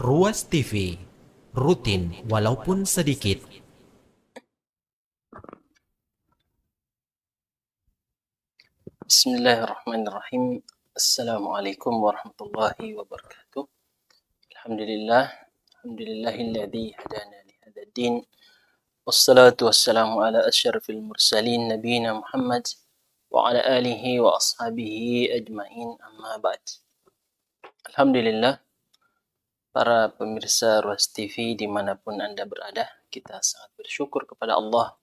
Ruas TV, rutin walaupun sedikit. Bismillahirrahmanirrahim. Assalamualaikum warahmatullahi wabarakatuh. Alhamdulillah. Alhamdulillahilladzi hadana li hadzal din. Wassalatu wassalamu ala asyrafil mursalin nabiyina Muhammad wa ala alihi wa ashabihi ajmain, amma ba'd. Alhamdulillah, para pemirsa Ruas TV dimanapun Anda berada, kita sangat bersyukur kepada Allah.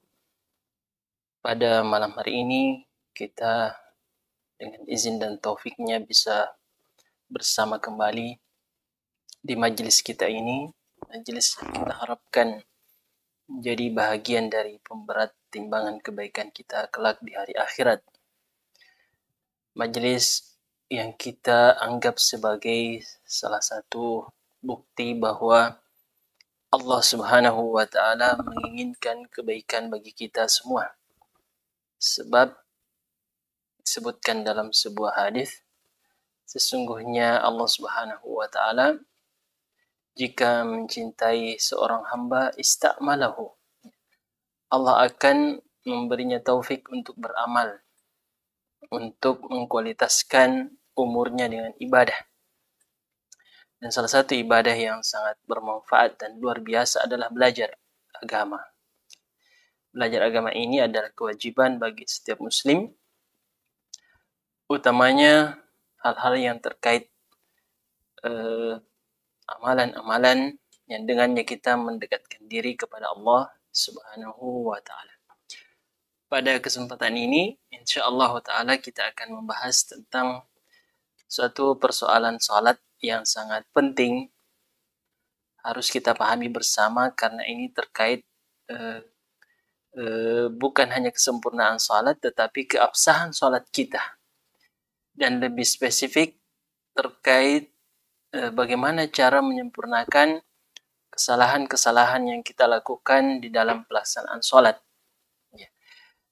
Pada malam hari ini kita dengan izin dan taufiknya bisa bersama kembali di majelis kita ini, majelis yang kita harapkan menjadi bahagian dari pemberat timbangan kebaikan kita kelak di hari akhirat. Majelis yang kita anggap sebagai salah satu bukti bahwa Allah Subhanahu wa Ta'ala menginginkan kebaikan bagi kita semua. Sebab disebutkan dalam sebuah hadis, sesungguhnya Allah Subhanahu wa Ta'ala jika mencintai seorang hamba, istakmalahu. Allah akan memberinya taufik untuk beramal, untuk mengkualitaskan umurnya dengan ibadah. Dan salah satu ibadah yang sangat bermanfaat dan luar biasa adalah belajar agama. Belajar agama ini adalah kewajiban bagi setiap muslim, utamanya hal-hal yang terkait amalan-amalan yang dengannya kita mendekatkan diri kepada Allah Subhanahu wa Ta'ala. Pada kesempatan ini, insyaallah ta'ala kita akan membahas tentang suatu persoalan salat yang sangat penting, harus kita pahami bersama, karena ini terkait bukan hanya kesempurnaan salat, tetapi keabsahan salat kita, dan lebih spesifik terkait bagaimana cara menyempurnakan kesalahan-kesalahan yang kita lakukan di dalam pelaksanaan sholat.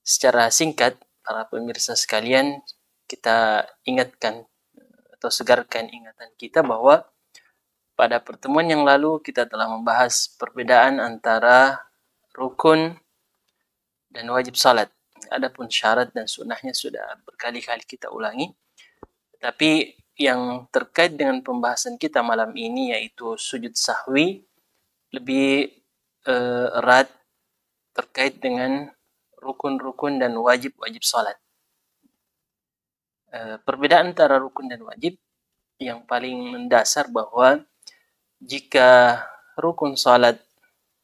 Secara singkat, para pemirsa sekalian, kita ingatkan atau segarkan ingatan kita bahwa pada pertemuan yang lalu kita telah membahas perbedaan antara rukun dan wajib sholat. Adapun syarat dan sunnahnya sudah berkali-kali kita ulangi. Tapi yang terkait dengan pembahasan kita malam ini, yaitu sujud sahwi, lebih erat terkait dengan rukun-rukun dan wajib-wajib salat. Perbedaan antara rukun dan wajib yang paling mendasar bahwa jika rukun salat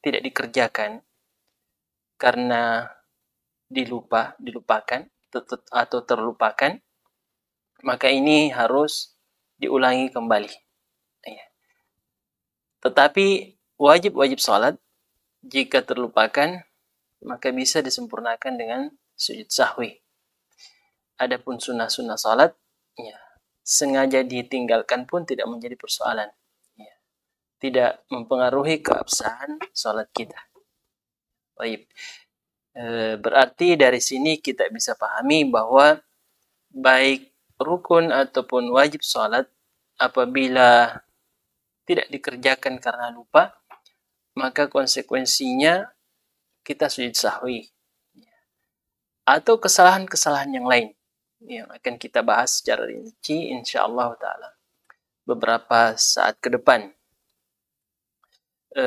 tidak dikerjakan karena dilupakan atau terlupakan, maka ini harus diulangi kembali. Tetapi wajib-wajib salat jika terlupakan maka bisa disempurnakan dengan sujud sahwi. Adapun sunnah-sunnah salat, sengaja ditinggalkan pun tidak menjadi persoalan. Tidak mempengaruhi keabsahan salat kita. Baik. Berarti dari sini kita bisa pahami bahwa baik rukun ataupun wajib salat apabila tidak dikerjakan karena lupa, maka konsekuensinya kita sujud sahwi. Atau kesalahan-kesalahan yang lain yang akan kita bahas secara rinci insyaallah ta'ala beberapa saat ke depan.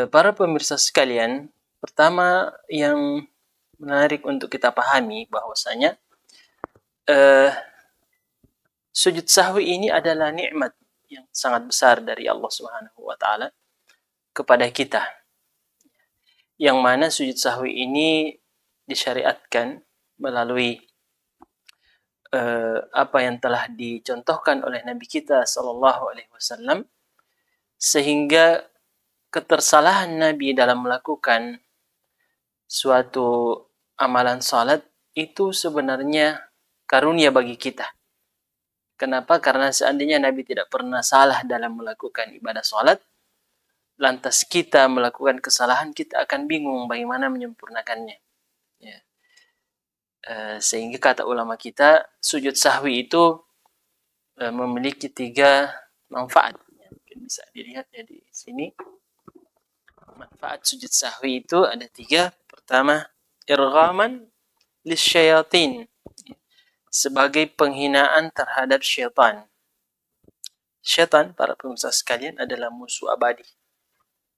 Para pemirsa sekalian, pertama yang menarik untuk kita pahami bahwasanya sujud sahwi ini adalah nikmat yang sangat besar dari Allah Subhanahu wa Ta'ala kepada kita, yang mana sujud sahwi ini disyariatkan melalui apa yang telah dicontohkan oleh Nabi kita Sallallahu Alaihi Wasallam, sehingga ketersalahan Nabi dalam melakukan suatu amalan salat itu sebenarnya karunia bagi kita. Kenapa? Karena seandainya Nabi tidak pernah salah dalam melakukan ibadah salat, lantas kita melakukan kesalahan, kita akan bingung bagaimana menyempurnakannya. Sehingga kata ulama kita, sujud sahwi itu memiliki 3 manfaat. bisa dilihat ya di sini. Manfaat sujud sahwi itu ada 3. Pertama, irghaman lisyayatin, sebagai penghinaan terhadap syaitan. Syaitan, para pemirsa sekalian, adalah musuh abadi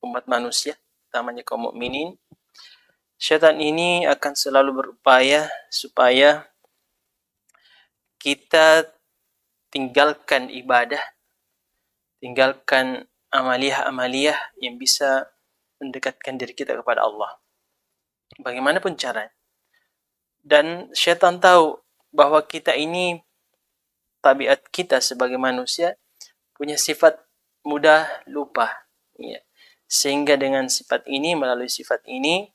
umat manusia, utamanya kaum mukminin. Syaitan ini akan selalu berupaya supaya kita tinggalkan ibadah, tinggalkan amaliyah-amaliyah yang bisa mendekatkan diri kita kepada Allah. Bagaimanapun caranya. Dan syaitan tahu bahwa kita ini, tabiat kita sebagai manusia, punya sifat mudah lupa. Ya. Sehingga dengan sifat ini, melalui sifat ini,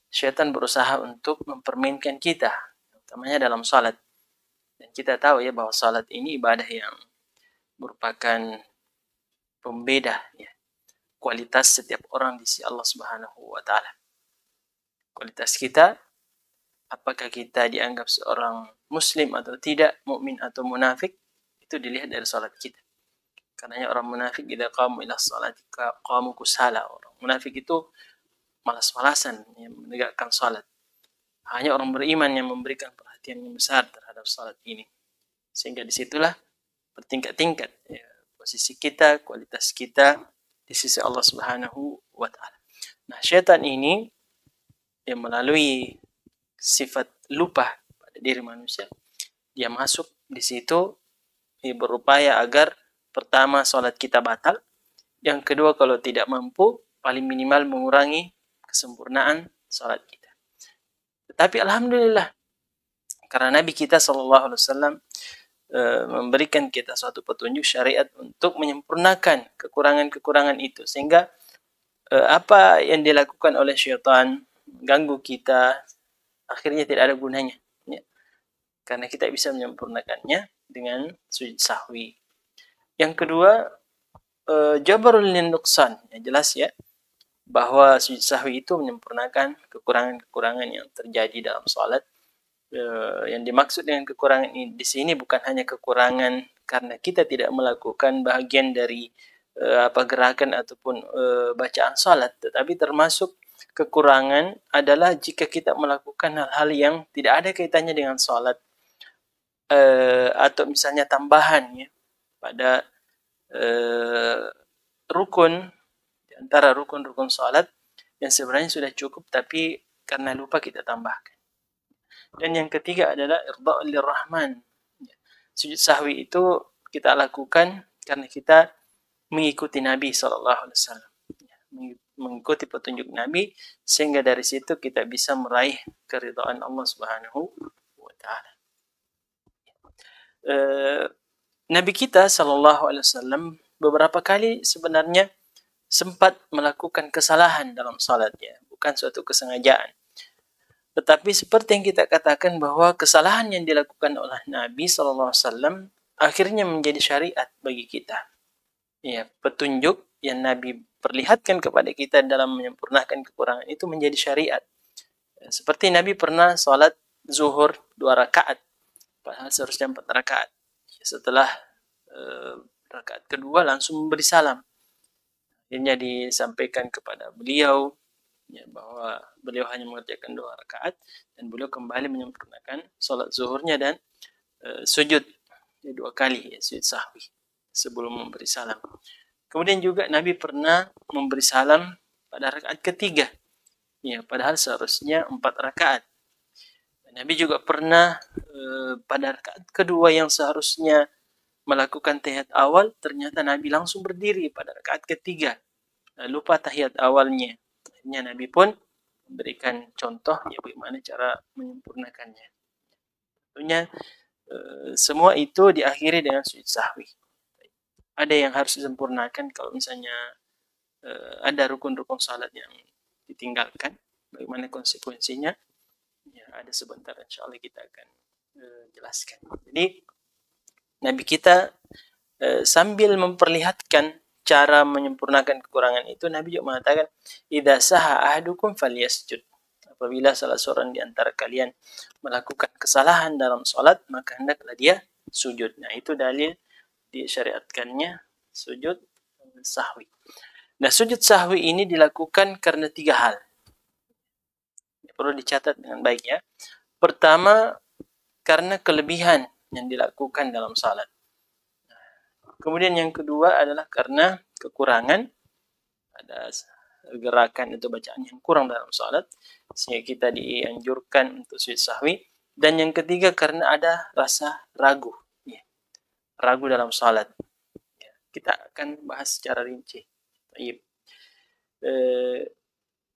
syaitan berusaha untuk mempermainkan kita, utamanya dalam salat. Dan kita tahu ya bahwa salat ini ibadah yang merupakan pembeda ya, kualitas setiap orang di sisi Allah Subhanahu wa taala. Kualitas kita, apakah kita dianggap seorang muslim atau tidak, mukmin atau munafik, itu dilihat dari salat kita. Karena orang munafik idza qamu ila sholati qamu kusala. Orang munafik itu malas-malasan yang menegakkan salat. Hanya orang beriman yang memberikan perhatian yang besar terhadap salat ini. Sehingga disitulah bertingkat-tingkat ya, posisi kita, kualitas kita di sisi Allah Subhanahu wa taala. Nah, syaitan ini yang melalui sifat lupa pada diri manusia, dia masuk di situ, dia berupaya agar pertama salat kita batal, yang kedua kalau tidak mampu paling minimal mengurangi kesempurnaan salat kita. Tetapi alhamdulillah, karena Nabi kita sallallahu alaihi wasallam memberikan kita suatu petunjuk syariat untuk menyempurnakan kekurangan-kekurangan itu, sehingga apa yang dilakukan oleh syaitan mengganggu kita akhirnya tidak ada gunanya ya. Karena kita bisa menyempurnakannya dengan sujud sahwi. Yang kedua, jabarul linuqsan, ya, jelas ya bahwa sujud sahwi itu menyempurnakan kekurangan-kekurangan yang terjadi dalam salat. Yang dimaksud dengan kekurangan ini di sini bukan hanya kekurangan karena kita tidak melakukan bahagian dari gerakan ataupun bacaan salat, tetapi termasuk kekurangan adalah jika kita melakukan hal-hal yang tidak ada kaitannya dengan salat, atau misalnya tambahan ya pada rukun di antara rukun-rukun salat yang sebenarnya sudah cukup tapi karena lupa kita tambahkan. Dan yang ketiga adalah irda'ul lirrahman. Sujud sahwi itu kita lakukan karena kita mengikuti Nabi sallallahu alaihi wasallam. Mengikuti petunjuk Nabi, sehingga dari situ kita bisa meraih keridhaan Allah Subhanahu wa taala. Nabi kita sallallahu alaihi wasallam beberapa kali sebenarnya sempat melakukan kesalahan dalam salatnya, bukan suatu kesengajaan. Tetapi seperti yang kita katakan bahwa kesalahan yang dilakukan oleh Nabi SAW akhirnya menjadi syariat bagi kita. Ya, petunjuk yang Nabi perlihatkan kepada kita dalam menyempurnakan kekurangan itu menjadi syariat. Seperti Nabi pernah sholat zuhur 2 rakaat, padahal seharusnya 4 rakaat. Setelah rakaat kedua langsung memberi salam. Akhirnya disampaikan kepada beliau ya, bahwa beliau hanya mengerjakan 2 rakaat dan beliau kembali menyempurnakan sholat zuhurnya dan sujud ya, 2 kali ya, sujud sahwi sebelum memberi salam. Kemudian juga Nabi pernah memberi salam pada rakaat ketiga ya, padahal seharusnya 4 rakaat. Nabi juga pernah pada rakaat kedua yang seharusnya melakukan tahiyat awal, ternyata Nabi langsung berdiri pada rakaat ketiga, lupa tahiyat awalnya. Akhirnya Nabi pun memberikan contoh ya bagaimana cara menyempurnakannya. Tentunya semua itu diakhiri dengan sujud sahwi. Ada yang harus disempurnakan kalau misalnya ada rukun-rukun salat yang ditinggalkan, bagaimana konsekuensinya? Ya, ada sebentar insyaallah kita akan jelaskan. Jadi Nabi kita sambil memperlihatkan cara menyempurnakan kekurangan itu, Nabi juga mengatakan, "Idza saha ahadukum falyasjud." Apabila salah seorang di antara kalian melakukan kesalahan dalam salat, maka hendaklah dia sujud. Nah, itu dalil disyariatkannya sujud sahwi. Nah, sujud sahwi ini dilakukan karena 3 hal. Perlu dicatat dengan baik ya. Pertama, karena kelebihan yang dilakukan dalam salat. Kemudian yang kedua adalah karena kekurangan, ada gerakan atau bacaan yang kurang dalam salat, sehingga kita dianjurkan untuk sujud sahwi. Dan yang ketiga karena ada rasa ragu, ya. Ragu dalam salat. Ya. Kita akan bahas secara rinci.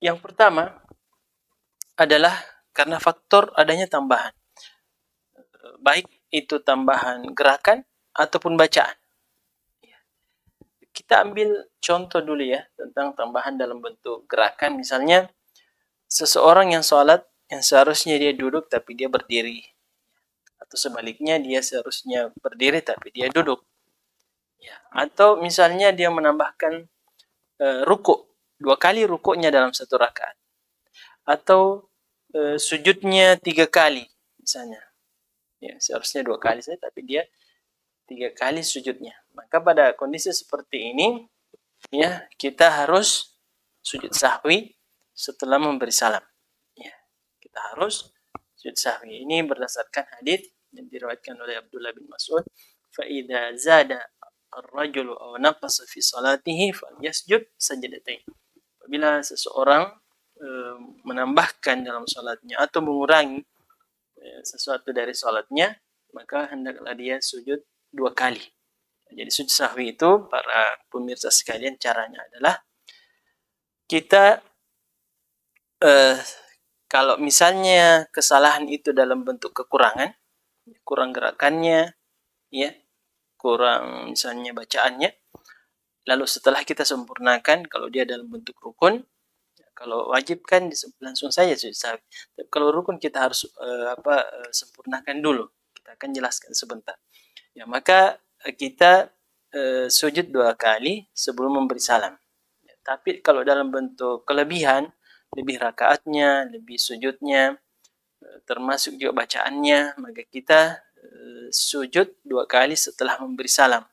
Yang pertama adalah karena faktor adanya tambahan, baik itu tambahan gerakan ataupun bacaan. Kita ambil contoh dulu ya tentang tambahan dalam bentuk gerakan. Misalnya seseorang yang sholat yang seharusnya dia duduk tapi dia berdiri, atau sebaliknya dia seharusnya berdiri tapi dia duduk, ya. Atau misalnya dia menambahkan ruku, 2 kali rukuknya dalam 1 rakaat, atau sujudnya 3 kali misalnya, ya, seharusnya 2 kali saja tapi dia 3 kali sujudnya. Maka pada kondisi seperti ini, ya, kita harus sujud sahwi setelah memberi salam. Ya, kita harus sujud sahwi. Ini berdasarkan hadits yang diriwayatkan oleh Abdullah bin Mas'ud, fa idza zada ar-rajulu aw naqasa fi salatihi falyasjud sajdatain. Apabila seseorang menambahkan dalam salatnya atau mengurangi sesuatu dari salatnya, maka hendaklah dia sujud 2 kali. Jadi sujud sahwi itu, para pemirsa sekalian, caranya adalah kita kalau misalnya kesalahan itu dalam bentuk kekurangan, kurang gerakannya, ya, kurang misalnya bacaannya, lalu setelah kita sempurnakan, kalau dia dalam bentuk rukun, kalau wajib kan langsung saja sujud sahwi. Tapi kalau rukun kita harus sempurnakan dulu. Kita akan jelaskan sebentar. Ya, maka kita sujud 2 kali sebelum memberi salam. Ya, tapi kalau dalam bentuk kelebihan, lebih rakaatnya, lebih sujudnya, termasuk juga bacaannya, maka kita sujud 2 kali setelah memberi salam.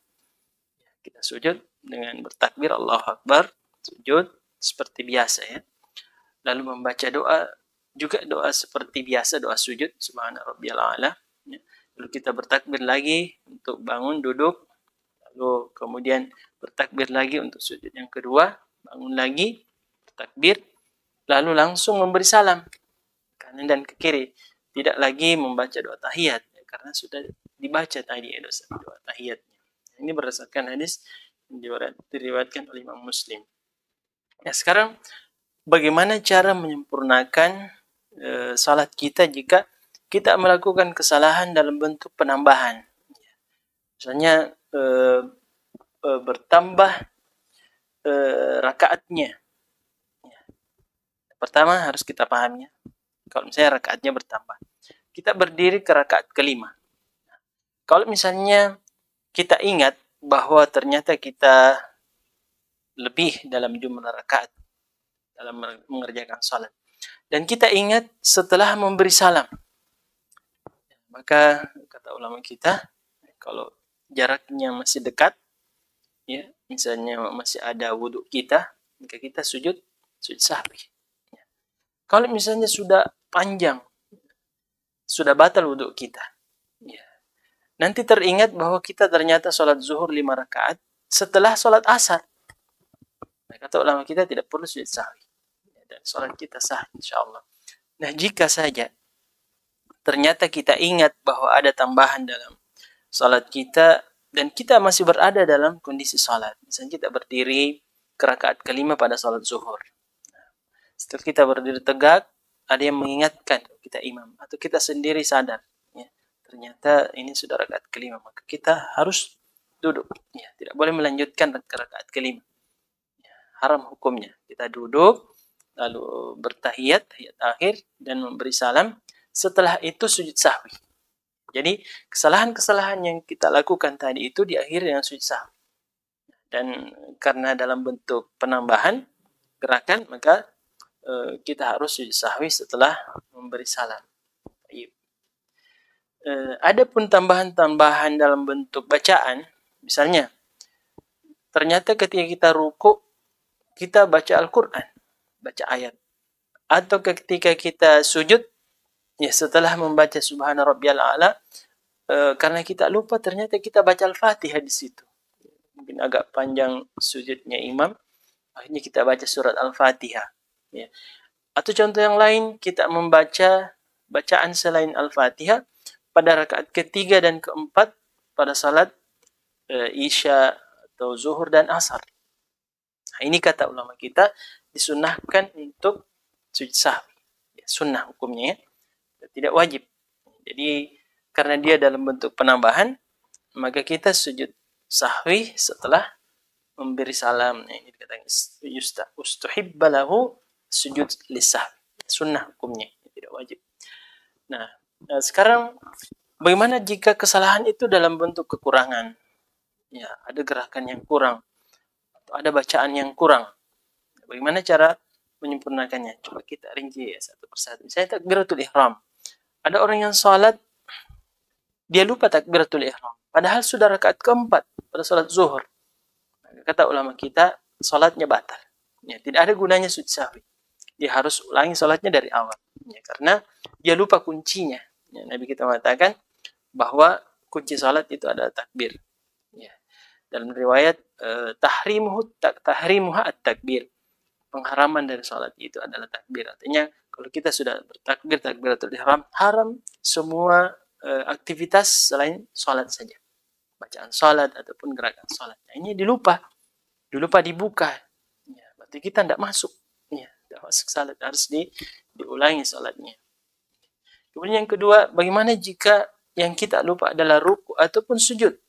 Ya, kita sujud dengan bertakbir Allahu Akbar, sujud seperti biasa ya. Lalu membaca doa, juga doa seperti biasa, doa sujud, subhana rabbiyal a'la. Ya. Lalu kita bertakbir lagi untuk bangun duduk, lalu kemudian bertakbir lagi untuk sujud yang kedua, bangun lagi, bertakbir, lalu langsung memberi salam kanan dan ke kiri. Tidak lagi membaca doa tahiyat, ya, karena sudah dibaca tadi ya, doa tahiyatnya. Ini berdasarkan hadis yang diriwayatkan oleh Imam Muslim. Ya, sekarang bagaimana cara menyempurnakan salat kita jika kita melakukan kesalahan dalam bentuk penambahan? Misalnya bertambah rakaatnya. Ya. Pertama harus kita pahami, kalau misalnya rakaatnya bertambah, kita berdiri ke rakaat kelima. Kalau misalnya kita ingat bahwa ternyata kita lebih dalam jumlah rakaat dalam mengerjakan salat, dan kita ingat setelah memberi salam, maka kata ulama kita, kalau jaraknya masih dekat, ya, misalnya masih ada wudhu kita, maka kita sujud sahwi. Ya. Kalau misalnya sudah panjang, sudah batal wudhu kita, ya, nanti teringat bahwa kita ternyata sholat zuhur 5 rakaat setelah sholat asar, nah, kata ulama kita tidak perlu sujud sahwi, ya, dan sholat kita sah insyaallah. Nah, jika saja ternyata kita ingat bahwa ada tambahan dalam salat kita dan kita masih berada dalam kondisi salat, misalnya kita berdiri ke rakaat kelima pada salat zuhur, setelah kita berdiri tegak, ada yang mengingatkan kita imam atau kita sendiri sadar, ya, ternyata ini sudah rakaat kelima, maka kita harus duduk, ya, tidak boleh melanjutkan ke rakaat kelima, ya, haram hukumnya. Kita duduk lalu bertahiyat, tahiyat akhir, dan memberi salam. Setelah itu sujud sahwi. Jadi kesalahan-kesalahan yang kita lakukan tadi itu diakhiri dengan sujud sahwi. Dan karena dalam bentuk penambahan gerakan, maka kita harus sujud sahwi setelah memberi salam. Ada pun tambahan-tambahan dalam bentuk bacaan, misalnya ternyata ketika kita ruku, kita baca Al-Quran, baca ayat. Atau ketika kita sujud, ya setelah membaca Subhana Rabbiyal A'la, karena kita lupa ternyata kita baca Al-Fatihah di situ. Mungkin agak panjang sujudnya imam, akhirnya kita baca surat Al-Fatihah. Ya. Atau contoh yang lain, kita membaca bacaan selain Al-Fatihah pada rakaat ketiga dan keempat pada salat Isya atau Zuhur dan Asar. Nah, ini kata ulama kita disunahkan untuk sujud sahwi. Ya, sunnah hukumnya ya. Tidak wajib. Jadi karena dia dalam bentuk penambahan, maka kita sujud sahwi setelah memberi salam. Nah, ini dikatakan ustuhibba lahu sujud lisahwi. Sunnah hukumnya, tidak wajib. Nah, sekarang bagaimana jika kesalahan itu dalam bentuk kekurangan? Ya, ada gerakan yang kurang atau ada bacaan yang kurang. Bagaimana cara menyempurnakannya? Coba kita rinci ya, satu persatu. Misalnya takbiratul ihram. Ada orang yang sholat, dia lupa takbiratul ihram. Padahal sudah rakaat keempat pada sholat zuhur. Kata ulama kita, sholatnya batal. Ya, tidak ada gunanya sujud sahwi. Dia harus ulangi sholatnya dari awal. Ya, karena dia lupa kuncinya. Ya, Nabi kita mengatakan bahwa kunci sholat itu adalah takbir. Ya. Dalam riwayat tahrimuha at-takbir. Pengharaman dari sholat itu adalah takbir. Artinya kalau kita sudah bertakbir, takbiratul ihram, haram semua aktivitas selain sholat saja. Bacaan sholat ataupun gerakan sholat. Nah, ini dilupa dibuka. Ya, berarti kita tidak masuk. Ya, tidak masuk sholat. Harus diulangi sholatnya. Kemudian yang kedua, bagaimana jika yang kita lupa adalah ruku ataupun sujud?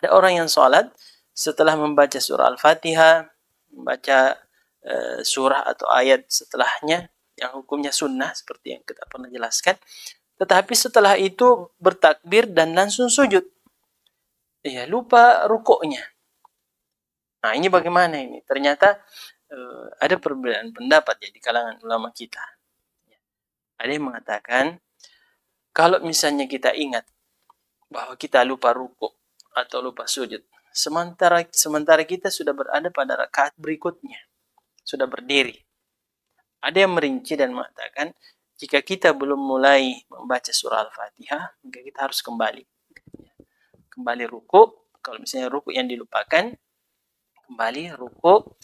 Ada orang yang sholat setelah membaca surah Al-Fatihah, membaca surah atau ayat setelahnya yang hukumnya sunnah seperti yang kita pernah jelaskan. Tetapi setelah itu bertakbir dan langsung sujud. Ya, lupa rukuknya. Nah, ini bagaimana ini? Ternyata ada perbedaan pendapat ya di kalangan ulama kita. Ada yang mengatakan kalau misalnya kita ingat bahwa kita lupa rukuk atau lupa sujud, sementara kita sudah berada pada rakaat berikutnya, sudah berdiri. Ada yang merinci dan mengatakan jika kita belum mulai membaca surah Al-Fatihah, maka kita harus kembali rukuk. Kalau misalnya rukuk yang dilupakan, kembali rukuk,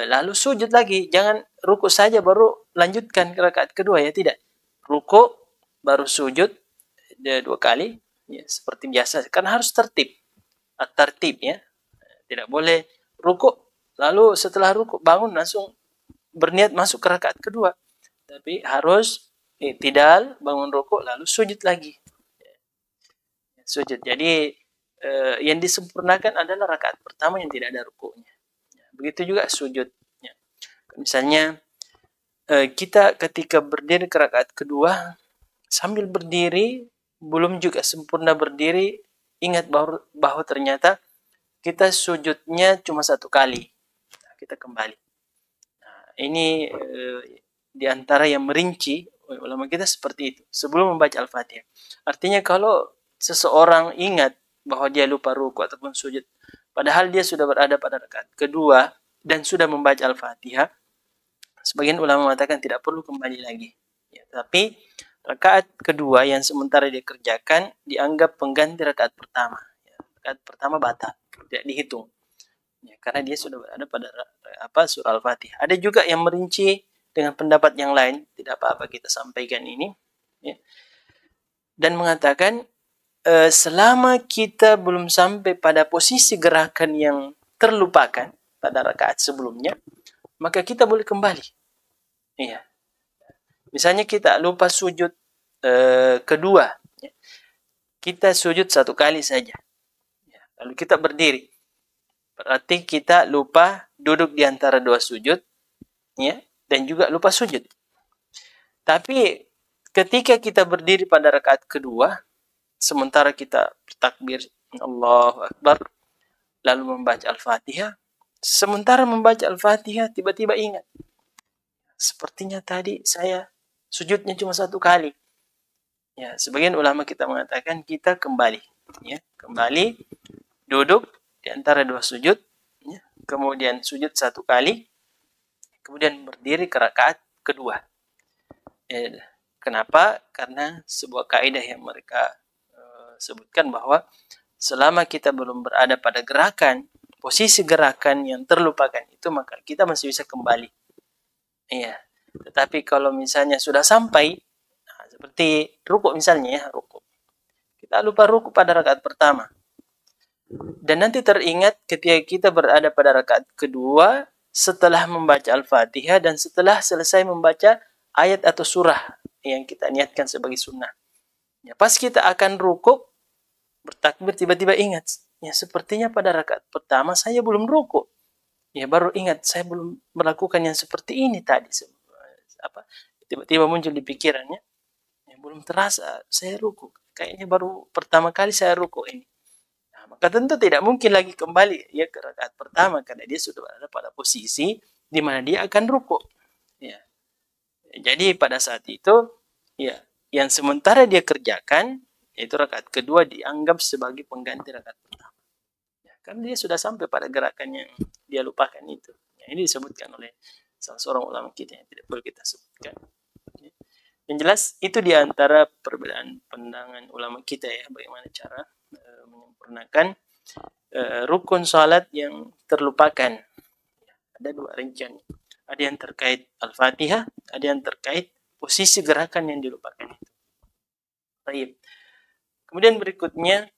lalu sujud lagi. Jangan rukuk saja baru lanjutkan ke rakaat kedua, ya tidak. Rukuk baru sujud 2 kali, ya, seperti biasa. Karena harus tertib, at-tartib ya. Tidak boleh rukuk lalu setelah rukuk bangun langsung berniat masuk ke rakaat kedua. Tapi harus i'tidal, bangun rukuk lalu sujud lagi. Sujud. Jadi yang disempurnakan adalah rakaat pertama yang tidak ada rukuknya. Begitu juga sujud. Misalnya kita ketika berdiri ke rakaat kedua, sambil berdiri belum juga sempurna berdiri, ingat bahwa ternyata kita sujudnya cuma 1 kali. Nah, kita kembali. Nah, ini di antara yang merinci ulama kita seperti itu sebelum membaca Al-Fatihah. Artinya kalau seseorang ingat bahwa dia lupa ruku ataupun sujud, padahal dia sudah berada pada rakaat kedua dan sudah membaca Al-Fatihah, sebagian ulama mengatakan tidak perlu kembali lagi. Ya, tapi rakaat kedua yang sementara dia kerjakan dianggap pengganti rakaat pertama. Ya, rakaat pertama batal, tidak dihitung. Ya, karena dia sudah berada pada surah Al-Fatihah. Ada juga yang merinci dengan pendapat yang lain, tidak apa-apa kita sampaikan ini, ya, dan mengatakan selama kita belum sampai pada posisi gerakan yang terlupakan pada rakaat sebelumnya, maka kita boleh kembali. Iya. Misalnya kita lupa sujud kedua, ya. Kita sujud 1 kali saja, ya. Lalu kita berdiri, berarti kita lupa duduk di antara 2 sujud, ya, dan juga lupa sujud. Tapi ketika kita berdiri pada rakaat kedua, sementara kita bertakbir Allahu Akbar, lalu membaca Al-Fatihah, sementara membaca Al-Fatihah tiba-tiba ingat, sepertinya tadi saya sujudnya cuma 1 kali. Ya, sebagian ulama kita mengatakan kita kembali, ya, kembali duduk di antara dua sujud, ya. Kemudian sujud 1 kali, kemudian berdiri ke rakaat kedua. Kenapa? Karena sebuah kaidah yang mereka sebutkan bahwa selama kita belum berada pada gerakan, posisi gerakan yang terlupakan itu, maka kita masih bisa kembali. Iya. Tetapi kalau misalnya sudah sampai, nah, seperti rukuk misalnya ya, rukuk. Kita lupa rukuk pada rakaat pertama. Dan nanti teringat ketika kita berada pada rakaat kedua setelah membaca Al-Fatihah dan setelah selesai membaca ayat atau surah yang kita niatkan sebagai sunnah. Ya, pas kita akan rukuk, bertakbir, tiba-tiba ingat, ya sepertinya pada rakaat pertama saya belum rukuk. Ya baru ingat, saya belum melakukan yang seperti ini tadi. Tiba-tiba muncul di pikirannya, ya belum terasa saya rukuk. Kayaknya baru pertama kali saya rukuk ini. Maka tentu tidak mungkin lagi kembali ya ke rakaat pertama karena dia sudah berada pada posisi di mana dia akan rukuk. Ya. Jadi pada saat itu ya yang sementara dia kerjakan yaitu rakaat kedua dianggap sebagai pengganti rakaat pertama. Ya, karena dia sudah sampai pada gerakan yang dia lupakan itu. Ya, ini disebutkan oleh salah seorang ulama kita yang tidak perlu kita sebutkan. Ya. Yang jelas itu diantara perbedaan pandangan ulama kita ya bagaimana cara menyempurnakan rukun salat yang terlupakan. Ada dua rincian. Ada yang terkait Al-Fatihah, ada yang terkait posisi gerakan yang dilupakan itu. Baik. Kemudian berikutnya,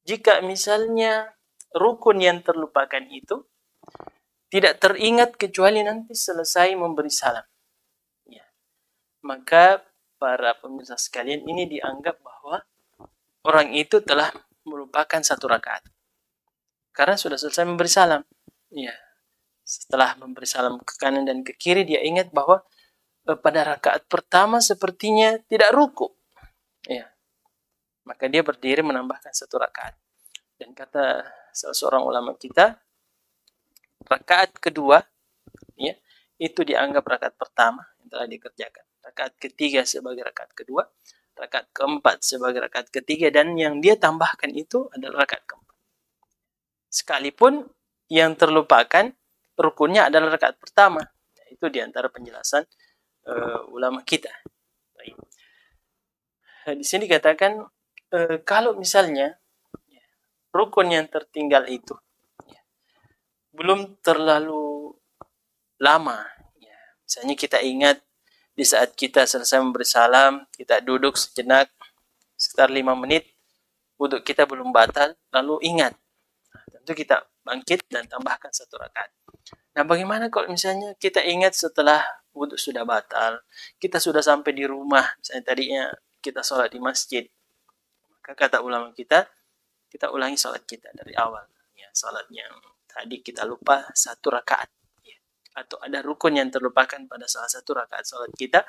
jika misalnya rukun yang terlupakan itu tidak teringat kecuali nanti selesai memberi salam. Ya. Maka para pemirsa sekalian ini dianggap bahwa orang itu telah melupakan 1 rakaat. Karena sudah selesai memberi salam. Ya. Setelah memberi salam ke kanan dan ke kiri, dia ingat bahwa pada rakaat pertama sepertinya tidak ruku. Ya. Maka dia berdiri menambahkan 1 rakaat. Dan kata salah seorang ulama kita, rakaat kedua, ya, itu dianggap rakaat pertama yang telah dikerjakan. Rakaat ketiga sebagai rakaat kedua, rakaat keempat sebagai rakaat ketiga, dan yang dia tambahkan itu adalah rakaat keempat. Sekalipun yang terlupakan rukunnya adalah rakaat pertama. Itu diantara penjelasan ulama kita. Baik. Di sini katakan kalau misalnya rukun yang tertinggal itu belum terlalu lama, ya. Misalnya kita ingat di saat kita selesai memberi salam, kita duduk sejenak, sekitar 5 menit, wudhu kita belum batal, lalu ingat. Nah, tentu kita bangkit dan tambahkan 1 rakaat. Nah, bagaimana kalau misalnya kita ingat setelah wudhu sudah batal, kita sudah sampai di rumah, misalnya tadinya kita sholat di masjid, maka kata ulama kita ulangi sholat kita dari awal. Ya, sholat yang tadi kita lupa 1 rakaat. Atau ada rukun yang terlupakan pada salah satu rakaat sholat kita,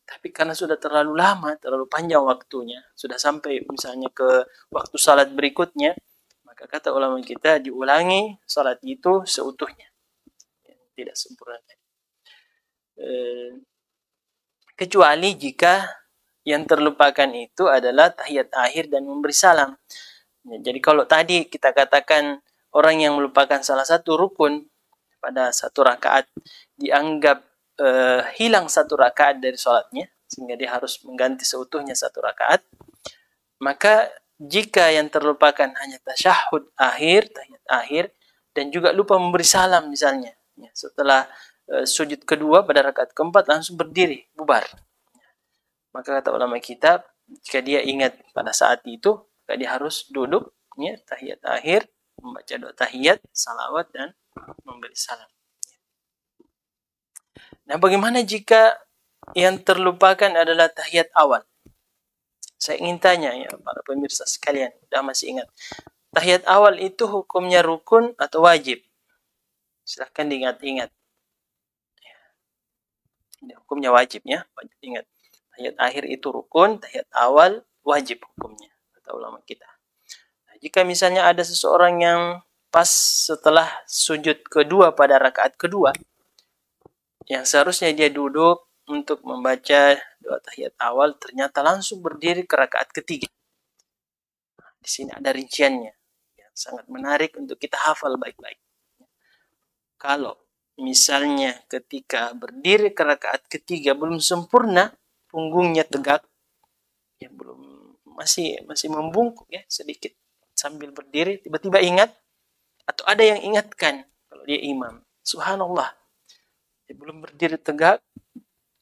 tapi karena sudah terlalu lama, terlalu panjang waktunya, sudah sampai misalnya ke waktu sholat berikutnya, maka kata ulama kita diulangi sholat itu seutuhnya, tidak sempurna. Kecuali jika yang terlupakan itu adalah tahiyat akhir dan memberi salam. Jadi kalau tadi kita katakan orang yang melupakan salah satu rukun pada 1 rakaat dianggap hilang 1 rakaat dari sholatnya, sehingga dia harus mengganti seutuhnya 1 rakaat. Maka jika yang terlupakan hanya tasyahud akhir, tahiyat akhir, dan juga lupa memberi salam misalnya, ya, setelah sujud kedua pada rakaat keempat langsung berdiri, bubar. Maka kata ulama kita, jika dia ingat pada saat itu, maka dia harus duduk, ya, tahiyat akhir, membaca doa tahiyat, salawat, dan memberi salam. Nah, bagaimana jika yang terlupakan adalah tahiyat awal? Saya ingin tanya ya para pemirsa sekalian, sudah masih ingat? Tahiyat awal itu hukumnya rukun atau wajib? Silahkan diingat-ingat. Ini hukumnya wajib ya, wajib ingat. Tahiyat akhir itu rukun, tahiyat awal wajib hukumnya, kata ulama kita. Nah, jika misalnya ada seseorang yang pas setelah sujud kedua pada rakaat kedua, yang seharusnya dia duduk untuk membaca doa tahiyat awal, ternyata langsung berdiri ke rakaat ketiga. Di sini ada rinciannya. Ya, Sangat menarik untuk kita hafal baik-baik. Kalau misalnya ketika berdiri ke rakaat ketiga belum sempurna, punggungnya tegak, ya belum, masih membungkuk ya sedikit sambil berdiri, tiba-tiba ingat atau ada yang ingatkan kalau dia imam, subhanallah, dia belum berdiri tegak,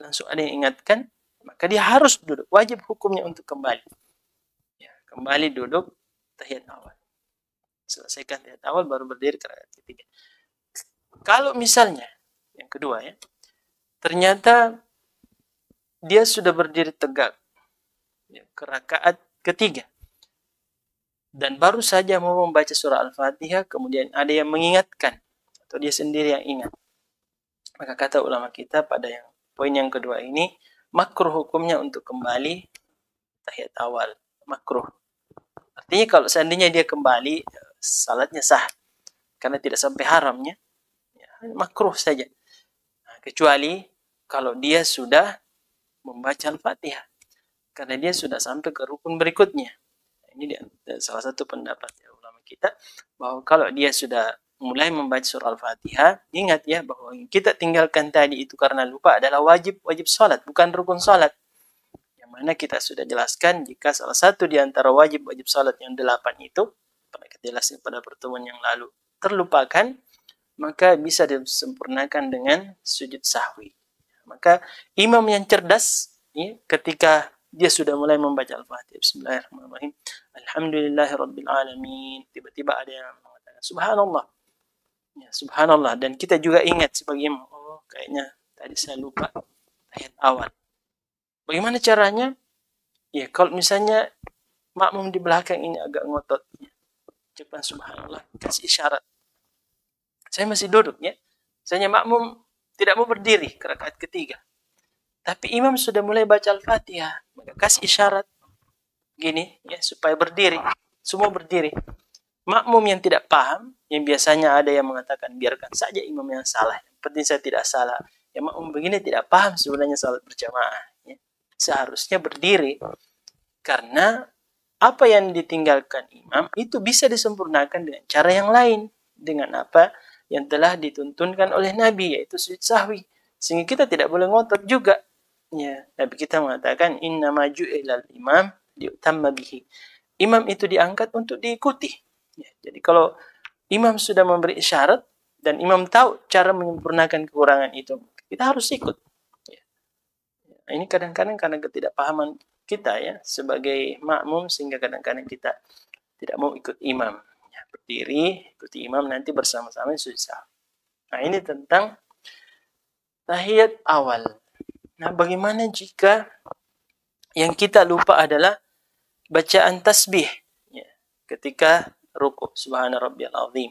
langsung ada yang ingatkan, maka dia harus duduk, wajib hukumnya untuk kembali. Ya, kembali duduk tahiyat awal. Selesaikan tahiyat awal baru berdiri ke rakaat ketiga. Kalau misalnya yang kedua ya, ternyata dia sudah berdiri tegak ya, ke rakaat ketiga dan baru saja mau membaca surah Al-Fatihah, kemudian ada yang mengingatkan atau dia sendiri yang ingat, maka kata ulama kita pada yang poin yang kedua ini, makruh hukumnya untuk kembali tahiyat awal. Makruh. Artinya kalau seandainya dia kembali, salatnya sah karena tidak sampai haramnya, ya, makruh saja. Nah, kecuali kalau dia sudah membaca Al-Fatihah, karena dia sudah sampai ke rukun berikutnya. Ini dia, salah satu pendapat ya, ulama kita, bahwa kalau dia sudah mulai membaca surah Al-Fatihah, ingat ya bahwa yang kita tinggalkan tadi itu karena lupa adalah wajib salat, bukan rukun salat. Yang mana kita sudah jelaskan, jika salah satu di antara wajib salat yang 8 itu, pernah kita jelaskan pada pertemuan yang lalu, terlupakan, maka bisa disempurnakan dengan sujud sahwi. Maka imam yang cerdas ya, ketika dia sudah mulai membaca Al-Fatihah, bismillahirrahmanirrahim, alhamdulillahirabbil alamin, tiba-tiba ada yang mengatakan subhanallah. Ya, subhanallah, dan kita juga ingat sebagai imam, oh kayaknya tadi saya lupa ayat awal. Bagaimana caranya? Ya, kalau misalnya makmum di belakang ini agak ngotot, ya, ucapan subhanallah, kasih isyarat. Saya masih duduk ya. Misalnya makmum tidak mau berdiri ke rakaat ketiga, tapi imam sudah mulai baca Al-Fatihah, maka kasih isyarat gini ya supaya berdiri, semua berdiri. Makmum yang tidak paham, yang biasanya ada yang mengatakan biarkan saja imam yang salah, yang penting saya tidak salah. Ya, makmum begini tidak paham sebenarnya salat berjamaah. Ya. Seharusnya berdiri, karena apa yang ditinggalkan imam itu bisa disempurnakan dengan cara yang lain, dengan apa yang telah dituntunkan oleh Nabi, yaitu sujud sahwi. Sehingga kita tidak boleh ngotot juga. Ya, Nabi kita mengatakan innama ju'ilal imam liutamma bihi. Imam itu diangkat untuk diikuti. Ya, jadi kalau imam sudah memberi isyarat dan imam tahu cara menyempurnakan kekurangan itu, kita harus ikut. Ya. Ini kadang-kadang karena ketidakpahaman kita ya sebagai makmum, sehingga kadang-kadang kita tidak mau ikut imam. Ya, berdiri, ikuti imam, nanti bersama-sama susah. Nah, ini tentang tahiyat awal. Nah, bagaimana jika yang kita lupa adalah bacaan tasbih ya, ketika ruku, subhana rabbiyal azim,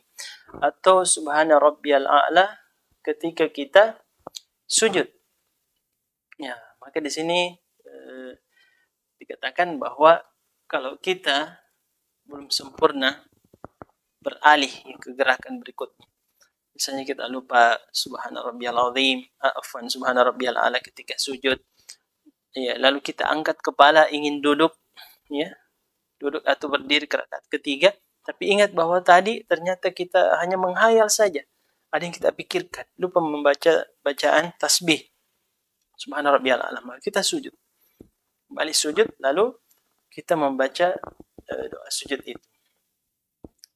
atau subhana rabbiyal a'la ketika kita sujud. Ya, maka di sini dikatakan bahwa kalau kita belum sempurna beralih ke gerakan berikutnya. Misalnya kita lupa subhana rabbiyal azim, subhana rabbiyal a'la ketika sujud. Ya, lalu kita angkat kepala ingin duduk ya, duduk atau berdiri ke rakaat ketiga, tapi ingat bahwa tadi ternyata kita hanya menghayal saja. Ada yang kita pikirkan, lupa membaca bacaan tasbih. Subhana rabbiyal a'la. Kita sujud. Kembali sujud, lalu kita membaca doa sujud itu.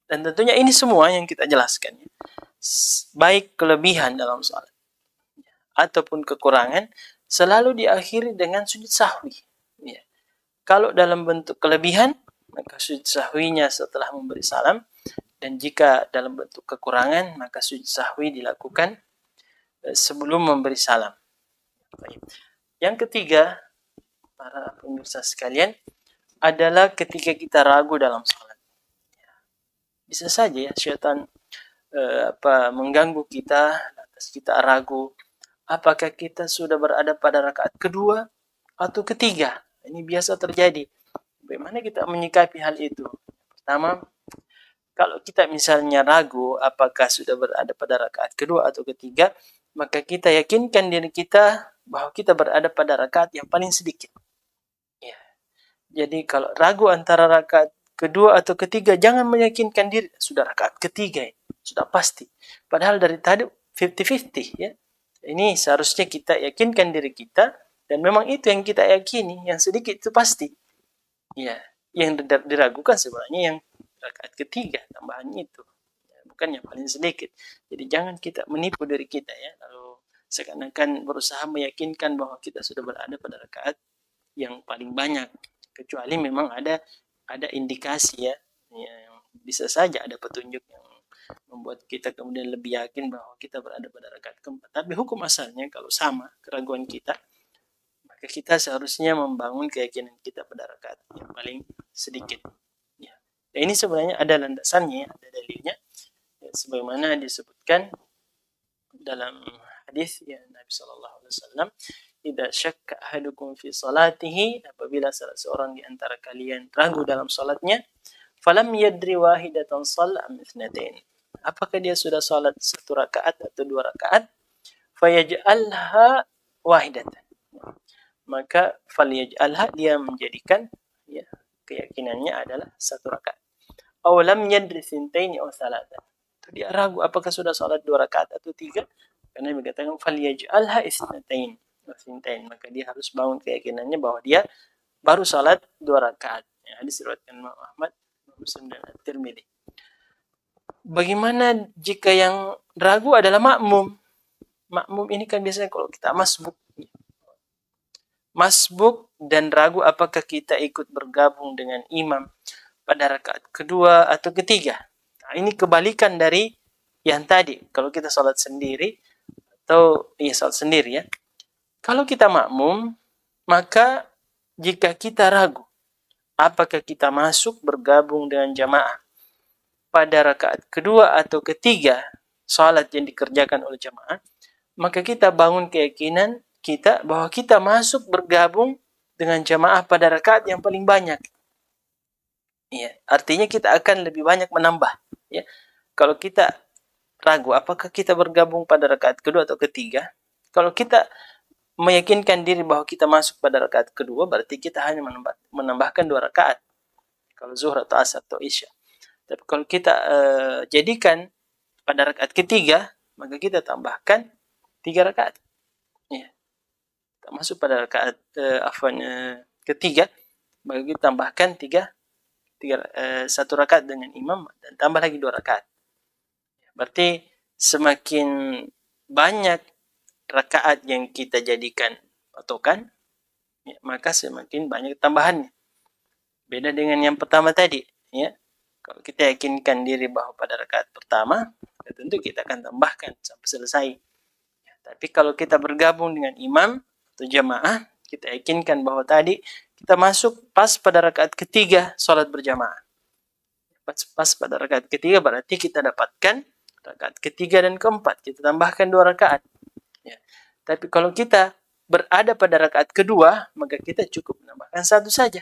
Dan tentunya ini semua yang kita jelaskan, ya, baik kelebihan dalam salat ataupun kekurangan, selalu diakhiri dengan sujud sahwi. Ya. Kalau dalam bentuk kelebihan, maka sujud sahwinya setelah memberi salam, dan jika dalam bentuk kekurangan, maka sujud sahwi dilakukan sebelum memberi salam. Yang ketiga, para pemirsa sekalian, adalah ketika kita ragu dalam salat. Bisa saja ya syaitan mengganggu kita, lantas kita ragu apakah kita sudah berada pada rakaat kedua atau ketiga. Ini biasa terjadi. Bagaimana kita menyikapi hal itu? Pertama, kalau kita misalnya ragu apakah sudah berada pada rakaat kedua atau ketiga, maka kita yakinkan diri kita bahwa kita berada pada rakaat yang paling sedikit. Ya. Jadi kalau ragu antara rakaat kedua atau ketiga, jangan meyakinkan diri sudah rakaat ketiga, sudah pasti. Padahal dari tadi 50-50 ya. Ini seharusnya kita yakinkan diri kita, dan memang itu yang kita yakini, yang sedikit itu pasti. Ya, yang diragukan sebenarnya yang rakaat ketiga, tambahannya itu. Ya, bukan yang paling sedikit. Jadi jangan kita menipu diri kita ya, lalu seakan-akan berusaha meyakinkan bahwa kita sudah berada pada rakaat yang paling banyak. Kecuali memang ada indikasi ya, yang bisa saja ada petunjuk yang membuat kita kemudian lebih yakin bahwa kita berada pada rakaat keempat. Tapi hukum asalnya kalau sama keraguan kita, maka kita seharusnya membangun keyakinan kita pada rakaat yang paling sedikit. Ya. Dan ini sebenarnya ada landasannya, ada dalilnya, ya, sebagaimana disebutkan dalam hadis ya Nabi Shallallahu Alaihi Wasallam, "Idza syakka ahadukum fi salatihi," apabila salah seorang di antara kalian ragu dalam salatnya, falam yadri wahidatan shalla am itsnatain. Apakah dia sudah salat satu rakaat atau dua rakaat? Fayaj'alha wahidatan. Maka falyaj'alha, dia menjadikan ya keyakinannya adalah satu rakaat. Aw lam yadri tsintaini aw thalatha. Dia ragu apakah sudah salat dua rakaat atau tiga? Karena dia mengatakan falyaj'alha itsnatain. Maka dia harus bangun keyakinannya bahwa dia baru salat dua rakaat. Ya, hadis diriwayatkan Imam Ahmad, Muslim dan At-Tirmidzi. Bagaimana jika yang ragu adalah makmum? Makmum ini kan biasanya kalau kita masbuk dan ragu apakah kita ikut bergabung dengan imam pada rakaat kedua atau ketiga. Nah, ini kebalikan dari yang tadi. Kalau kita salat sendiri atau salat sendiri ya. Kalau kita makmum, maka jika kita ragu apakah kita masuk bergabung dengan jamaah pada rakaat kedua atau ketiga salat yang dikerjakan oleh jamaah, maka kita bangun keyakinan kita bahwa kita masuk bergabung dengan jamaah pada rakaat yang paling banyak. Ya, artinya kita akan lebih banyak menambah. Ya, kalau kita ragu apakah kita bergabung pada rakaat kedua atau ketiga, kalau kita meyakinkan diri bahwa kita masuk pada rakaat kedua, berarti kita hanya menambahkan dua rakaat. Kalau zuhur atau asar atau isya. Tapi kalau kita jadikan pada rakaat ketiga, maka kita tambahkan 3 rakaat. Ya. Kita masuk pada rakaat ketiga, maka kita tambahkan 1 rakaat dengan imam dan tambah lagi 2 rakaat. Berarti semakin banyak rakaat yang kita jadikan patokan, ya, maka semakin banyak tambahannya. Beda dengan yang pertama tadi, ya. Kalau kita yakinkan diri bahwa pada rakaat pertama, ya tentu kita akan tambahkan sampai selesai. Ya, tapi kalau kita bergabung dengan imam atau jamaah, kita yakinkan bahwa tadi kita masuk pas pada rakaat ketiga salat berjamaah. Pas pada rakaat ketiga berarti kita dapatkan rakaat ketiga dan keempat. Kita tambahkan 2 rakaat. Ya. Tapi kalau kita berada pada rakaat kedua, maka kita cukup menambahkan 1 saja.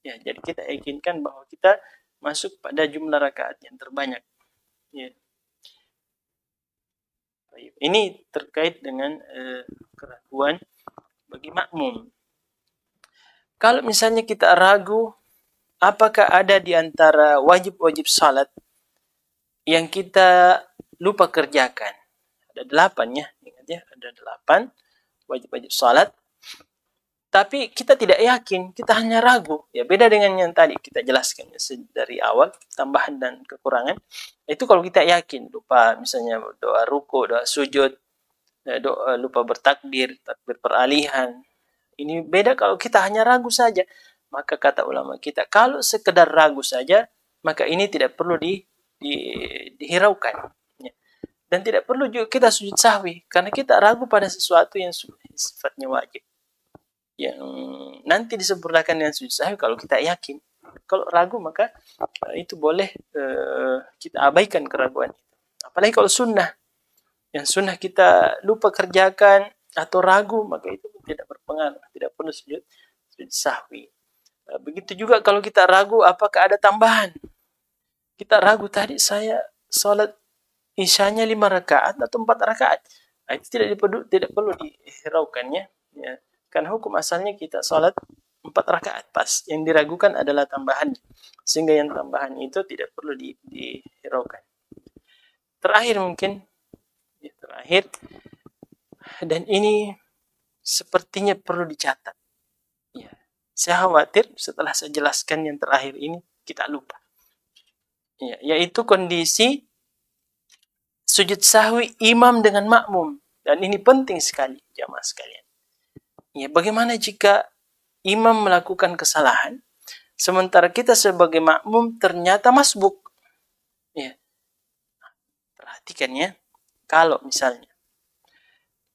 Ya, jadi kita yakinkan bahwa kita masuk pada jumlah rakaat yang terbanyak. Ya. Ini terkait dengan keraguan bagi makmum. Kalau misalnya kita ragu, apakah ada di antara wajib-wajib salat yang kita lupa kerjakan? Ada 8 ya, ingat ya, ada 8 wajib-wajib salat. Tapi kita tidak yakin, kita hanya ragu. Ya, beda dengan yang tadi kita jelaskan dari awal, tambahan dan kekurangan. Itu kalau kita yakin, lupa misalnya doa ruku, doa sujud, doa lupa bertakbir, takbir peralihan. Ini beda kalau kita hanya ragu saja. Maka kata ulama kita, kalau sekedar ragu saja, maka ini tidak perlu dihiraukan. Ya. Dan tidak perlu juga kita sujud sahwi, karena kita ragu pada sesuatu yang sifatnya wajib. Yang nanti disempurnakan dengan sujud sahwi kalau kita yakin. Kalau ragu maka itu boleh kita abaikan keraguan. Apalagi kalau sunnah. Yang sunnah kita lupa kerjakan atau ragu, maka itu tidak berpengaruh. Tidak perlu sujud sahwi. Begitu juga kalau kita ragu apakah ada tambahan. Kita ragu tadi saya salat isyanya 5 rakaat atau 4 rakaat. Itu tidak perlu dihiraukannya. Ya. Karena hukum asalnya kita salat 4 rakaat pas. Yang diragukan adalah tambahan, sehingga yang tambahan itu tidak perlu dihiraukan. Terakhir mungkin, terakhir, dan ini sepertinya perlu dicatat. Ya, saya khawatir setelah saya jelaskan yang terakhir ini kita lupa. Ya, yaitu kondisi sujud sahwi imam dengan makmum, dan ini penting sekali jamaah sekalian. Ya, bagaimana jika imam melakukan kesalahan sementara kita sebagai makmum ternyata masbuk? Ya, perhatikan ya, kalau misalnya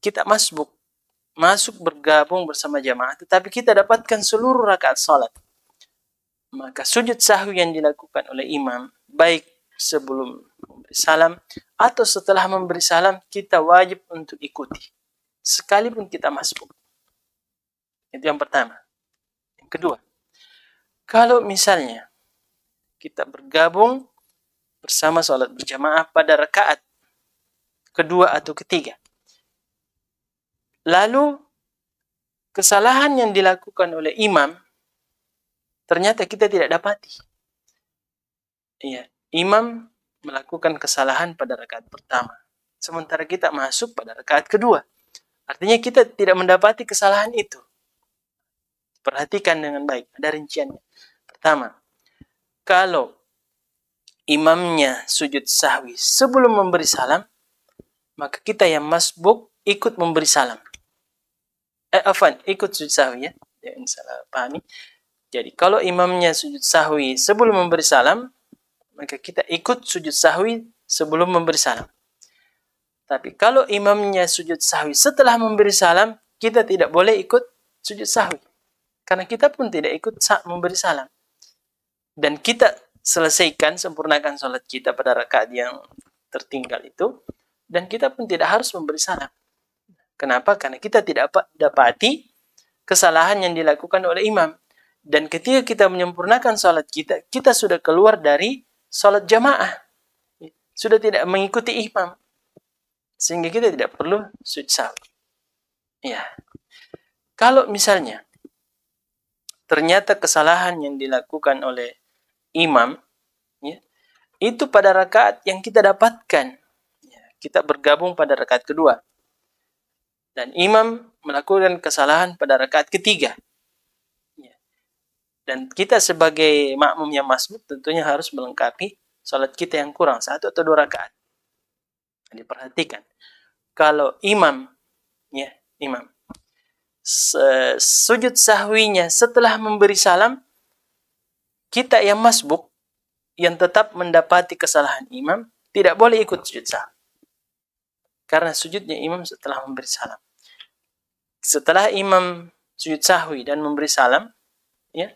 kita masuk bergabung bersama jamaah, tetapi kita dapatkan seluruh rakaat salat, maka sujud sahwi yang dilakukan oleh imam, baik sebelum memberi salam atau setelah memberi salam, kita wajib untuk ikuti, sekalipun kita masbuk. Itu yang pertama. Yang kedua, kalau misalnya kita bergabung bersama salat berjamaah pada rakaat kedua atau ketiga, lalu kesalahan yang dilakukan oleh imam ternyata kita tidak dapati. Iya, imam melakukan kesalahan pada rakaat pertama, sementara kita masuk pada rakaat kedua. Artinya kita tidak mendapati kesalahan itu. Perhatikan dengan baik, ada rinciannya. Pertama, kalau imamnya sujud sahwi sebelum memberi salam, maka kita yang masbuk ikut memberi salam. Ikut sujud sahwi ya. Jangan salah pahami. Jadi kalau imamnya sujud sahwi sebelum memberi salam, maka kita ikut sujud sahwi sebelum memberi salam. Tapi kalau imamnya sujud sahwi setelah memberi salam, kita tidak boleh ikut sujud sahwi. Karena kita pun tidak ikut memberi salam. Dan kita selesaikan, sempurnakan sholat kita pada rakaat yang tertinggal itu, dan kita pun tidak harus memberi salam. Kenapa? Karena kita tidak dapati kesalahan yang dilakukan oleh imam. Dan ketika kita menyempurnakan sholat kita, kita sudah keluar dari sholat jamaah. Sudah tidak mengikuti imam. Sehingga kita tidak perlu sujud sahwi. Ya. Kalau misalnya ternyata kesalahan yang dilakukan oleh imam, ya, itu pada rakaat yang kita dapatkan. Ya, kita bergabung pada rakaat kedua. Dan imam melakukan kesalahan pada rakaat ketiga. Ya. Dan kita sebagai makmum yang masbuk tentunya harus melengkapi sholat kita yang kurang, 1 atau 2 rakaat. Jadi perhatikan. Kalau imam, ya, imam sujud sahwinya setelah memberi salam, kita yang masbuk, yang tetap mendapati kesalahan imam, tidak boleh ikut sujud sahwi. Karena sujudnya imam setelah memberi salam. Setelah imam sujud sahwi dan memberi salam, ya,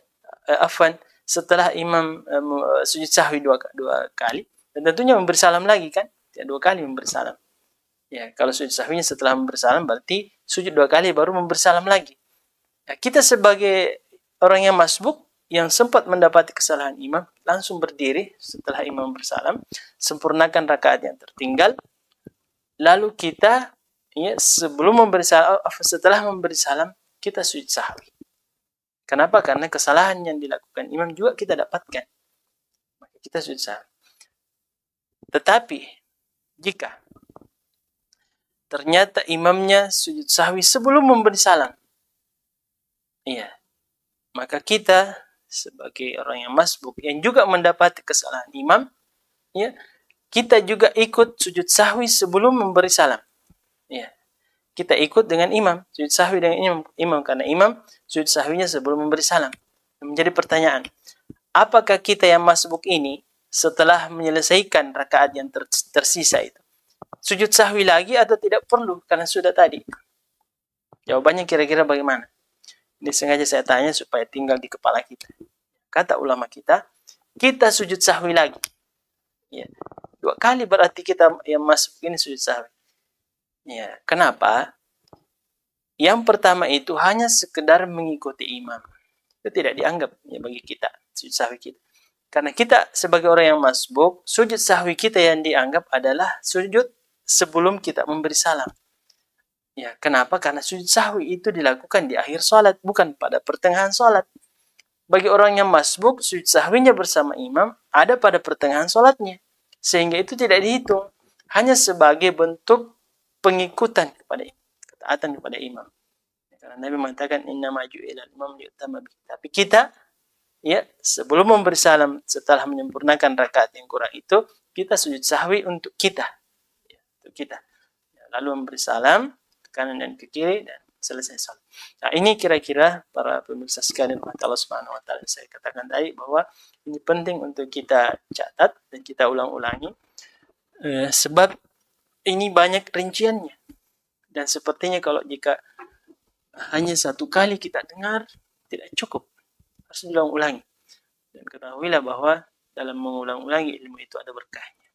setelah imam sujud sahwi dua kali, dan tentunya memberi salam lagi kan, ya, 2 kali memberi salam. Ya, kalau sujud sahwinya setelah memberi salam, berarti sujud 2 kali baru memberi salam lagi. Ya, kita sebagai orang yang masbuk, yang sempat mendapati kesalahan imam, langsung berdiri setelah imam bersalam, sempurnakan rakaat yang tertinggal, lalu kita, ya, sebelum memberi salam, setelah memberi salam, kita sujud sahwi. Kenapa? Karena kesalahan yang dilakukan imam juga kita dapatkan. Maka kita sujud sahwi. Tetapi, jika ternyata imamnya sujud sahwi sebelum memberi salam, iya, maka kita sebagai orang yang masbuk yang juga mendapati kesalahan imam, ya, kita juga ikut sujud sahwi sebelum memberi salam. Ya, kita ikut dengan imam, sujud sahwi dengan imam karena imam sujud sahwinya sebelum memberi salam. Menjadi pertanyaan, apakah kita yang masbuk ini setelah menyelesaikan rakaat yang tersisa itu sujud sahwi lagi atau tidak perlu karena sudah tadi? Jawabannya kira-kira bagaimana? Ini sengaja saya tanya supaya tinggal di kepala kita. Kata ulama kita sujud sahwi lagi. Ya, 2 kali berarti kita yang masuk ini sujud sahwi. Ya, kenapa? Yang pertama itu hanya sekedar mengikuti imam. Itu tidak dianggap ya bagi kita sujud sahwi kita. Karena kita sebagai orang yang masbuk, sujud sahwi kita yang dianggap adalah sujud sebelum kita memberi salam. Ya, kenapa? Karena sujud sahwi itu dilakukan di akhir sholat, bukan pada pertengahan sholat. Bagi orang yang masbuk, sujud sahwinya bersama imam ada pada pertengahan sholatnya. Sehingga itu tidak dihitung. Hanya sebagai bentuk pengikutan kepada imam, ketaatan kepada imam. Karena Nabi mengatakan, inna maju ilal imam liutama bih. Tapi kita, ya, sebelum memberi salam, setelah menyempurnakan rakaat yang kurang itu, kita sujud sahwi untuk kita. Ya, untuk kita. Ya, lalu memberi salam, ke kanan dan ke kiri, dan selesai salat. Nah, ini kira-kira para pemirsa sekalian Allah Subhanahu wa taala, saya katakan tadi bahwa ini penting untuk kita catat dan kita ulang-ulangi sebab ini banyak rinciannya. Dan sepertinya kalau jika hanya satu kali kita dengar tidak cukup, harus diulang-ulangi. Dan ketahuilah bahwa dalam mengulang-ulangi ilmu itu ada berkahnya.